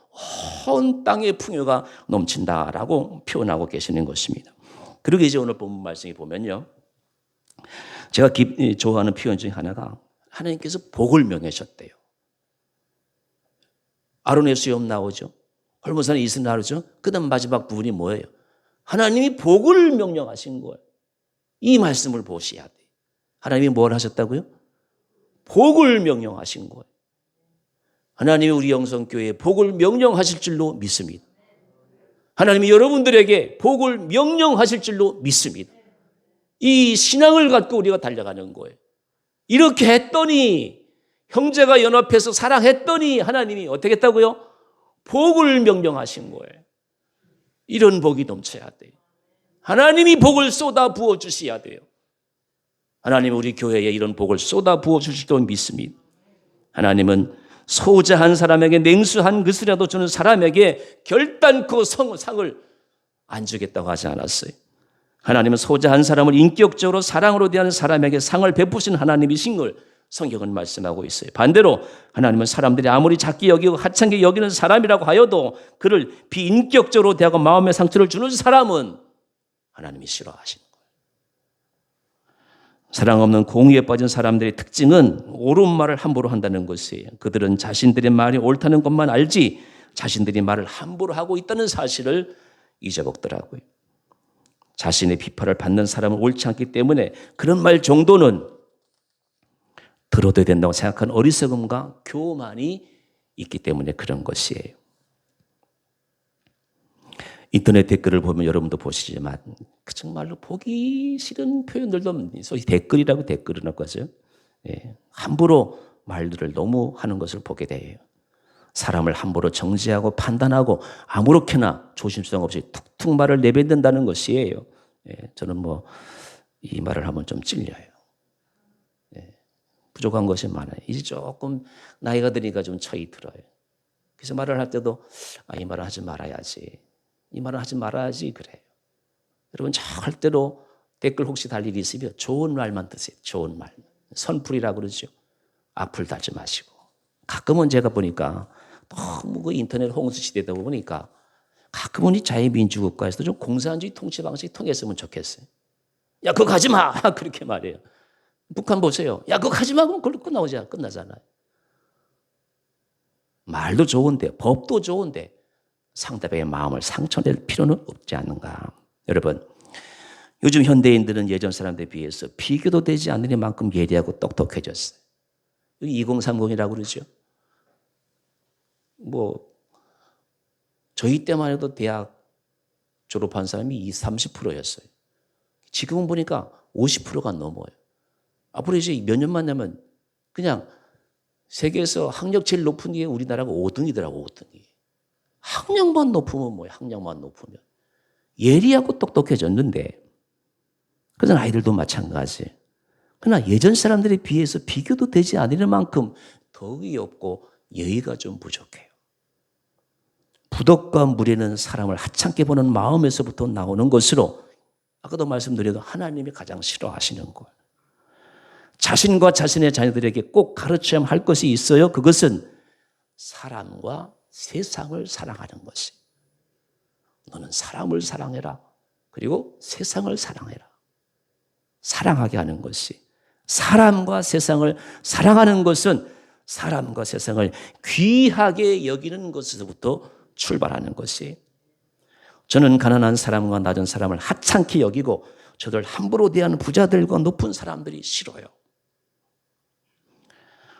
온 땅의 풍요가 넘친다라고 표현하고 계시는 것입니다. 그리고 이제 오늘 본문 말씀에 보면요, 제가 좋아하는 표현 중에 하나가 하나님께서 복을 명하셨대요. 아론의 수염 나오죠. 헐몬산에 이슬 나오죠. 그 다음 마지막 부분이 뭐예요? 하나님이 복을 명령하신 거예요. 이 말씀을 보셔야 돼요. 하나님이 뭘 하셨다고요? 복을 명령하신 거예요. 하나님이 우리 영성교회에 복을 명령하실 줄로 믿습니다. 하나님이 여러분들에게 복을 명령하실 줄로 믿습니다. 이 신앙을 갖고 우리가 달려가는 거예요. 이렇게 했더니 형제가 연합해서 사랑했더니 하나님이 어떻게 했다고요? 복을 명령하신 거예요. 이런 복이 넘쳐야 돼요. 하나님이 복을 쏟아 부어 주셔야 돼요. 하나님은 우리 교회에 이런 복을 쏟아 부어 주실 줄 믿습니다. 하나님은 소자한 사람에게 냉수 한 그릇이라도 주는 사람에게 결단코 상을 안 주겠다고 하지 않았어요. 하나님은 소자한 사람을 인격적으로 사랑으로 대하는 사람에게 상을 베푸신 하나님이신 걸 성경은 말씀하고 있어요. 반대로 하나님은 사람들이 아무리 작게 여기고 하찮게 여기는 사람이라고 하여도 그를 비인격적으로 대하고 마음의 상처를 주는 사람은 하나님이 싫어하시는 거예요. 사랑 없는 공의에 빠진 사람들의 특징은 옳은 말을 함부로 한다는 것이에요. 그들은 자신들의 말이 옳다는 것만 알지 자신들이 말을 함부로 하고 있다는 사실을 잊어먹더라고요. 자신의 비판을 받는 사람은 옳지 않기 때문에 그런 말 정도는 들어도 된다고 생각하는 어리석음과 교만이 있기 때문에 그런 것이에요. 인터넷 댓글을 보면 여러분도 보시지만 정말로 보기 싫은 표현들도 소위 댓글이라고 댓글을 넣고 하죠. 함부로 말들을 너무 하는 것을 보게 돼요. 사람을 함부로 정죄하고 판단하고 아무렇게나 조심성 없이 툭툭 말을 내뱉는다는 것이에요. 저는 이 말을 하면 좀 찔려요. 부족한 것이 많아요. 이제 조금 나이가 드니까 좀 차이 들어요. 그래서 말을 할 때도 이 말을 하지 말아야지. 이 말을 하지 말아야지 그래요. 여러분 절대로 댓글 혹시 달 일이 있으면 좋은 말만 드세요. 좋은 말. 선풀이라고 그러죠. 악플 달지 마시고. 가끔은 제가 보니까 너무 그 인터넷 홍수 시대다 보니까 가끔은 이 자유민주국가에서도 좀 공산주의 통치 방식이 통했으면 좋겠어요. 야 그거 하지 마. 그렇게 말해요. 북한 보세요. 야 그거 하지 마. 그럼 그걸로 끝나잖아요. 말도 좋은데 법도 좋은데 상대방의 마음을 상처낼 필요는 없지 않는가. 여러분 요즘 현대인들은 예전 사람들에 비해서 비교도 되지 않는 만큼 예리하고 똑똑해졌어요. 2030이라고 그러죠. 저희 때만 해도 대학 졸업한 사람이 20, 30%였어요. 지금은 보니까 50%가 넘어요. 앞으로 이제 몇 년만 되면 그냥 세계에서 학력 제일 높은 게 우리나라가 5등이더라고, 5등이. 학력만 높으면 뭐야, 학력만 높으면. 예리하고 똑똑해졌는데, 그런 아이들도 마찬가지. 그러나 예전 사람들에 비해서 비교도 되지 않을 만큼 덕이 없고 예의가 좀 부족해요. 부덕과 무례는 사람을 하찮게 보는 마음에서부터 나오는 것으로 아까도 말씀드려도 하나님이 가장 싫어하시는 거예요. 자신과 자신의 자녀들에게 꼭 가르쳐야 할 것이 있어요. 그것은 사람과 세상을 사랑하는 것이. 너는 사람을 사랑해라. 그리고 세상을 사랑해라. 사랑하게 하는 것이. 사람과 세상을 사랑하는 것은 사람과 세상을 귀하게 여기는 것에서부터 출발하는 것이. 저는 가난한 사람과 낮은 사람을 하찮게 여기고 저들 함부로 대하는 부자들과 높은 사람들이 싫어요.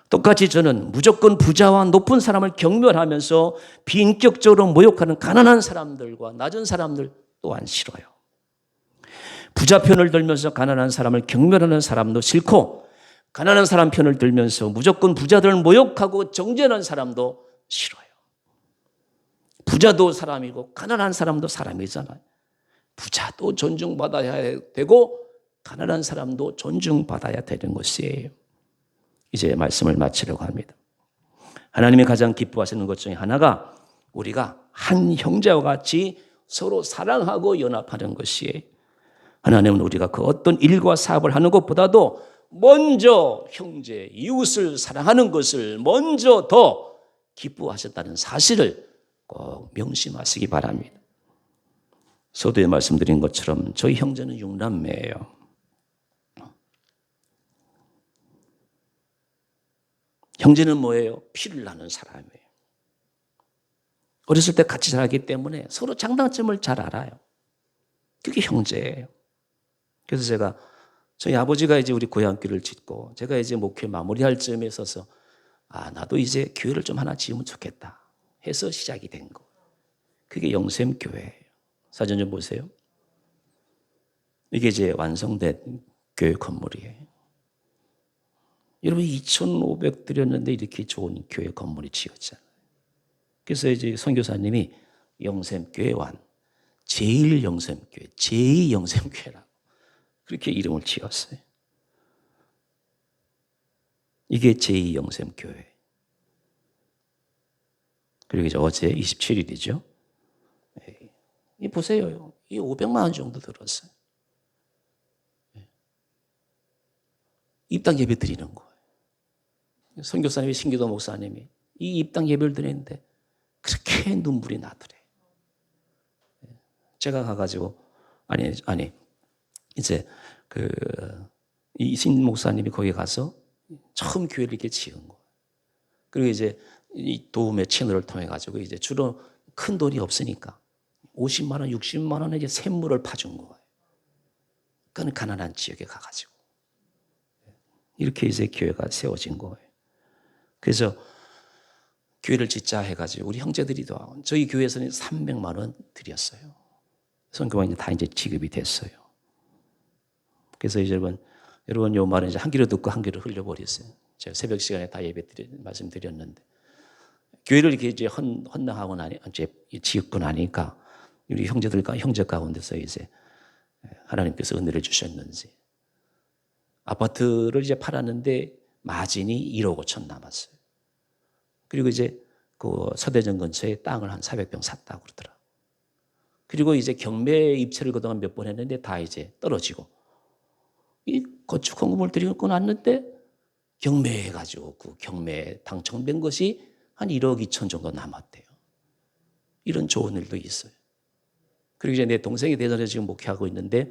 똑같이 저는 무조건 부자와 높은 사람을 경멸하면서 비인격적으로 모욕하는 가난한 사람들과 낮은 사람들 또한 싫어요. 부자 편을 들면서 가난한 사람을 경멸하는 사람도 싫고, 가난한 사람 편을 들면서 무조건 부자들을 모욕하고 정죄하는 사람도 싫어요. 부자도 사람이고 가난한 사람도 사람이잖아요. 부자도 존중받아야 되고 가난한 사람도 존중받아야 되는 것이에요. 이제 말씀을 마치려고 합니다. 하나님이 가장 기뻐하시는 것 중에 하나가 우리가 한 형제와 같이 서로 사랑하고 연합하는 것이에요. 하나님은 우리가 그 어떤 일과 사업을 하는 것보다도 먼저 형제, 이웃을 사랑하는 것을 먼저 더 기뻐하셨다는 사실을 꼭 명심하시기 바랍니다. 서두에 말씀드린 것처럼 저희 형제는 6남매예요. 형제는 뭐예요? 피를 나눈 사람이에요. 어렸을 때 같이 자라기 때문에 서로 장단점을 잘 알아요. 그게 형제예요. 그래서 제가 저희 아버지가 이제 우리 고향교회를 짓고 제가 이제 목회 마무리할 즈음에 있어서 나도 이제 교회를 좀 하나 지으면 좋겠다 해서 시작이 된 거. 그게 영샘교회예요. 사진 좀 보세요. 이게 이제 완성된 교회 건물이에요. 여러분 2,500 드렸는데 이렇게 좋은 교회 건물이 지어졌잖아요. 그래서 이제 선교사님이 영샘교회 완, 제1영샘교회, 제2영샘교회라고 그렇게 이름을 지었어요. 이게 제2영샘교회. 그리고 이제 어제 27일이죠. 이 보세요. 이 500만 원 정도 들었어요. 입당 예배 드리는 거예요. 선교사님이 신기도 목사님이 이 입당 예배를 드리는데 그렇게 눈물이 나더래요. 제가 가가지고 아니 이제 이 신 목사님이 거기 가서 처음 교회를 이렇게 지은 거예요. 그리고 이제 이 도움의 채널을 통해 가지고 이제 주로 큰 돈이 없으니까 50만 원, 60만 원에 이제 샘물을 파준 거예요. 그건 가난한 지역에 가가지고 이렇게 이제 교회가 세워진 거예요. 그래서 교회를 짓자 해가지고 우리 형제들이 저희 교회에서는 300만 원 드렸어요. 선교가 이제 다 이제 지급이 됐어요. 그래서 이제 여러분 요 말은 이제 한 귀로 듣고 한 귀로 흘려버렸어요. 제가 새벽 시간에 다 말씀드렸는데 교회를 이렇게 이제 헌당하고 이제 지었고 나니까 우리 형제들과 형제 가운데서 이제 하나님께서 은혜를 주셨는지 아파트를 이제 팔았는데 마진이 1억 5천 남았어요. 그리고 이제 그 서대전 근처에 땅을 한 400평 샀다고 그러더라고요. 그리고 이제 경매 입찰을 그동안 몇 번 했는데 다 이제 떨어지고 이 건축 헌금을 드리고 났는데 경매해가지고 그 경매에 당첨된 것이 한 1억 2천 정도 남았대요. 이런 좋은 일도 있어요. 그리고 이제 내 동생이 대전에 지금 목회하고 있는데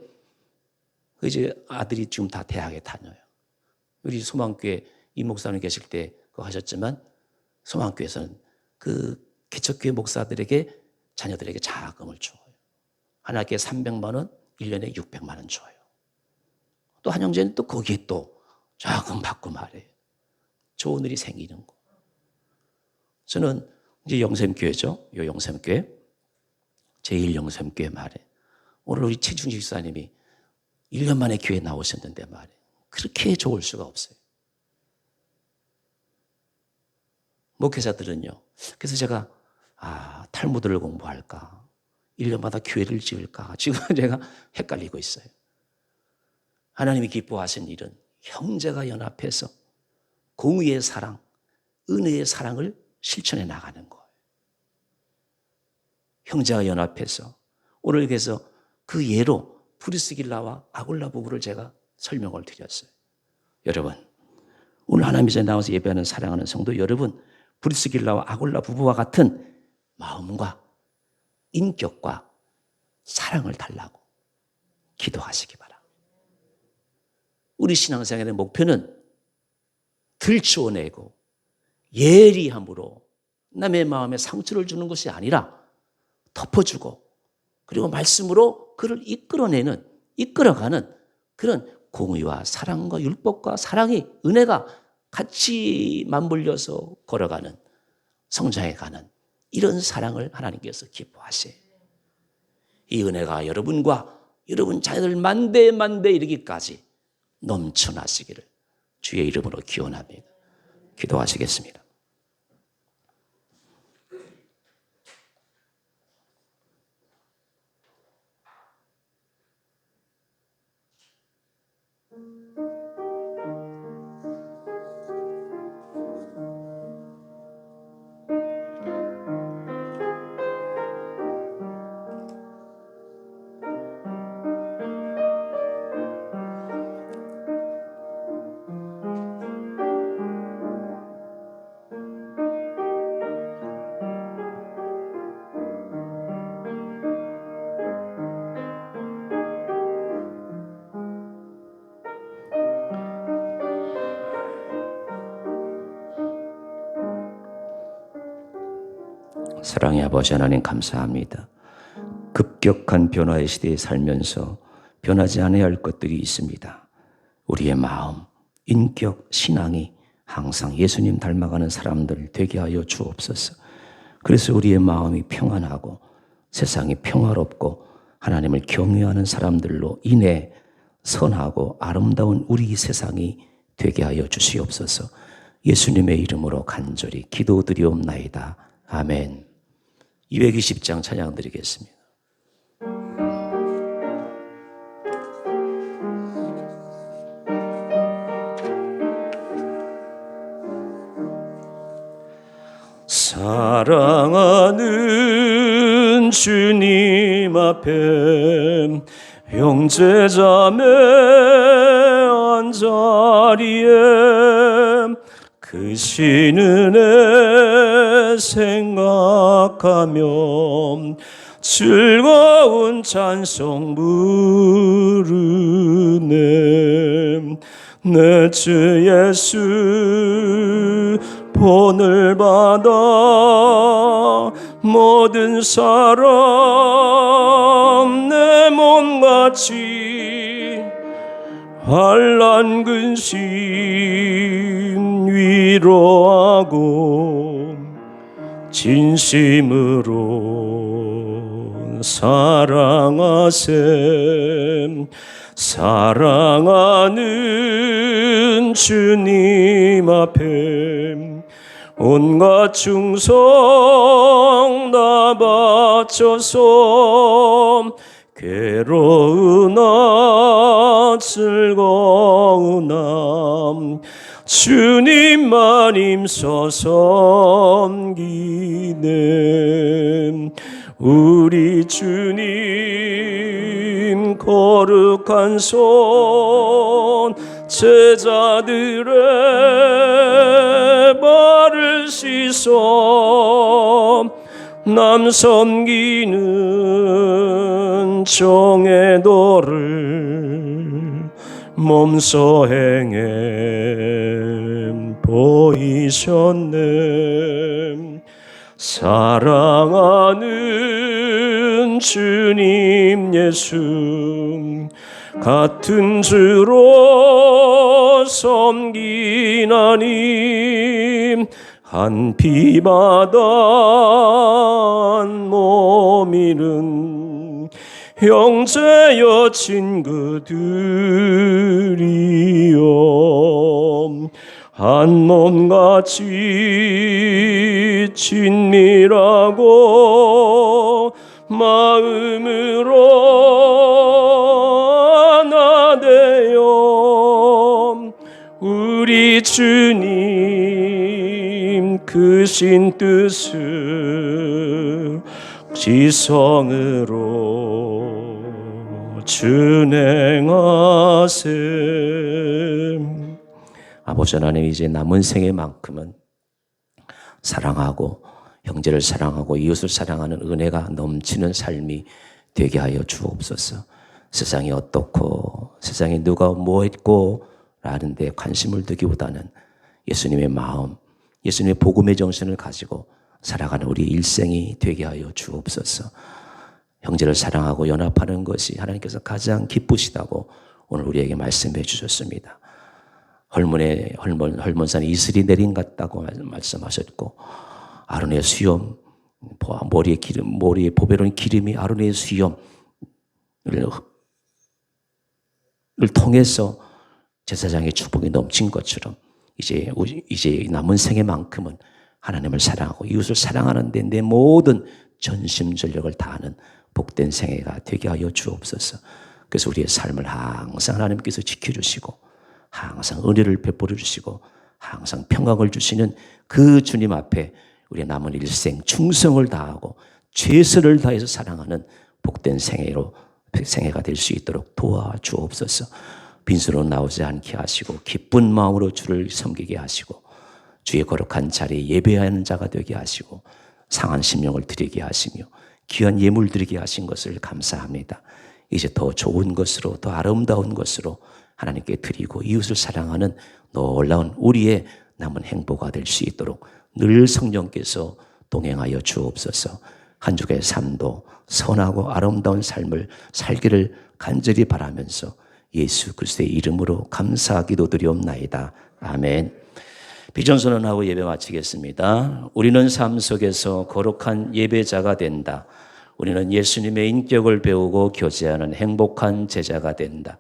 그 이제 아들이 지금 다 대학에 다녀요. 우리 소망교회 이 목사님 계실 때 그거 하셨지만 소망교회에서는 그 개척교회 목사들에게 자녀들에게 장학금을 줘요. 한 학기에 300만 원, 1년에 600만 원 줘요. 또 한 형제는 또 거기에 또 장학금 받고 말해요. 좋은 일이 생기는 거. 저는 이제 영샘교회죠. 요 영샘교회. 제1영샘교회 말에 오늘 우리 최준식 집사님이 1년 만에 교회 나오셨는데 말이에요. 그렇게 좋을 수가 없어요. 목회자들은요. 그래서 제가 탈무드를 공부할까? 1년마다 교회를 지을까? 지금 제가 헷갈리고 있어요. 하나님이 기뻐하신 일은 형제가 연합해서 공의의 사랑, 은혜의 사랑을 실천해 나가는 거예요. 형제가 연합해서 오늘 그래서 그 예로 프리스길라와 아굴라 부부를 제가 설명을 드렸어요. 여러분, 오늘 하나님 전에 나와서 예배하는 사랑하는 성도 여러분, 프리스길라와 아굴라 부부와 같은 마음과 인격과 사랑을 달라고 기도하시기 바랍니다. 우리 신앙생활의 목표는 들추어내고 예리함으로 남의 마음에 상처를 주는 것이 아니라 덮어주고 그리고 말씀으로 그를 이끌어가는 그런 공의와 사랑과 율법과 사랑이, 은혜가 같이 맞물려서 걸어가는, 성장해 가는 이런 사랑을 하나님께서 기뻐하세요. 이 은혜가 여러분과 여러분 자녀들 만대에 이르기까지 넘쳐나시기를 주의 이름으로 기원합니다. 기도하시겠습니다. 사랑의 아버지 하나님, 감사합니다. 급격한 변화의 시대에 살면서 변하지 않아야 할 것들이 있습니다. 우리의 마음, 인격, 신앙이 항상 예수님 닮아가는 사람들 되게 하여 주옵소서. 그래서 우리의 마음이 평안하고 세상이 평화롭고 하나님을 경외하는 사람들로 인해 선하고 아름다운 우리 세상이 되게 하여 주시옵소서. 예수님의 이름으로 간절히 기도드리옵나이다. 아멘. 220장 찬양 드리겠습니다. 사랑하는 주님 앞에 형제자매 한자리에 그 신은혜 생각하며 즐거운 찬송 부르네. 내 주 예수 본을 받아 모든 사람 내 몸같이 환난 근심 위로하고 진심으로 사랑하세. 사랑하는 주님 앞에 온갖 충성 다 바쳐서 괴로우나 즐거우나 주님만 힘써 섬기네. 우리 주님 거룩한 손 제자들의 발을 씻어 남 섬기는 정의 도를 몸소 행해 보이셨네. 사랑하는 주님 예수 같은 주로 섬기나니 한 피바다 한 몸이는 형제여 친구들이여 한 몸같이 친밀하고 마음으로 하나 되어 우리 주님 크신 뜻을 지성으로 준행하세. 아버지 하나님, 이제 남은 생애만큼은 사랑하고 형제를 사랑하고 이웃을 사랑하는 은혜가 넘치는 삶이 되게 하여 주옵소서. 세상이 어떻고 세상에 누가 뭐 했고 라는 데 관심을 두기보다는 예수님의 마음, 예수님의 복음의 정신을 가지고 살아가는 우리 일생이 되게 하여 주옵소서. 형제를 사랑하고 연합하는 것이 하나님께서 가장 기쁘시다고 오늘 우리에게 말씀해 주셨습니다. 헐몬산에 이슬이 내린 같다고 말씀하셨고, 아론의 수염, 머리에 보배로운 기름이 아론의 수염을 통해서 제사장의 축복이 넘친 것처럼 이제 남은 생애만큼은 하나님을 사랑하고 이웃을 사랑하는 데 내 모든 전심전력을 다하는 복된 생애가 되게 하여 주옵소서. 그래서 우리의 삶을 항상 하나님께서 지켜주시고 항상 은혜를 베풀어 주시고 항상 평강을 주시는 그 주님 앞에 우리의 남은 일생 충성을 다하고 최선을 다해서 사랑하는 복된 생애가 될 수 있도록 도와주옵소서. 빈손으로 나오지 않게 하시고 기쁜 마음으로 주를 섬기게 하시고 주의 거룩한 자리에 예배하는 자가 되게 하시고 상한 심령을 드리게 하시며 귀한 예물 드리게 하신 것을 감사합니다. 이제 더 좋은 것으로 더 아름다운 것으로 하나님께 드리고 이웃을 사랑하는 놀라운 우리의 남은 행보가 될 수 있도록 늘 성령께서 동행하여 주옵소서. 한 주의 삶도 선하고 아름다운 삶을 살기를 간절히 바라면서 예수 그리스도의 이름으로 감사 기도드리옵나이다. 아멘. 비전선언하고 예배 마치겠습니다. 우리는 삶 속에서 거룩한 예배자가 된다. 우리는 예수님의 인격을 배우고 교제하는 행복한 제자가 된다.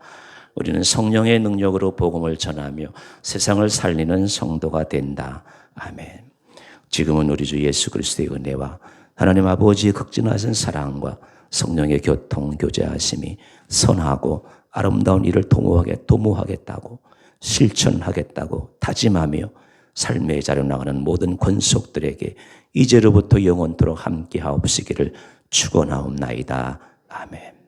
우리는 성령의 능력으로 복음을 전하며 세상을 살리는 성도가 된다. 아멘. 지금은 우리 주 예수 그리스도의 은혜와 하나님 아버지의 극진하신 사랑과 성령의 교통 교제하심이 선하고 아름다운 일을 도모하겠다고 실천하겠다고 다짐하며 삶의 자리로 나가는 모든 권속들에게 이제로부터 영원토록 함께 하옵시기를 축원하옵나이다. 아멘.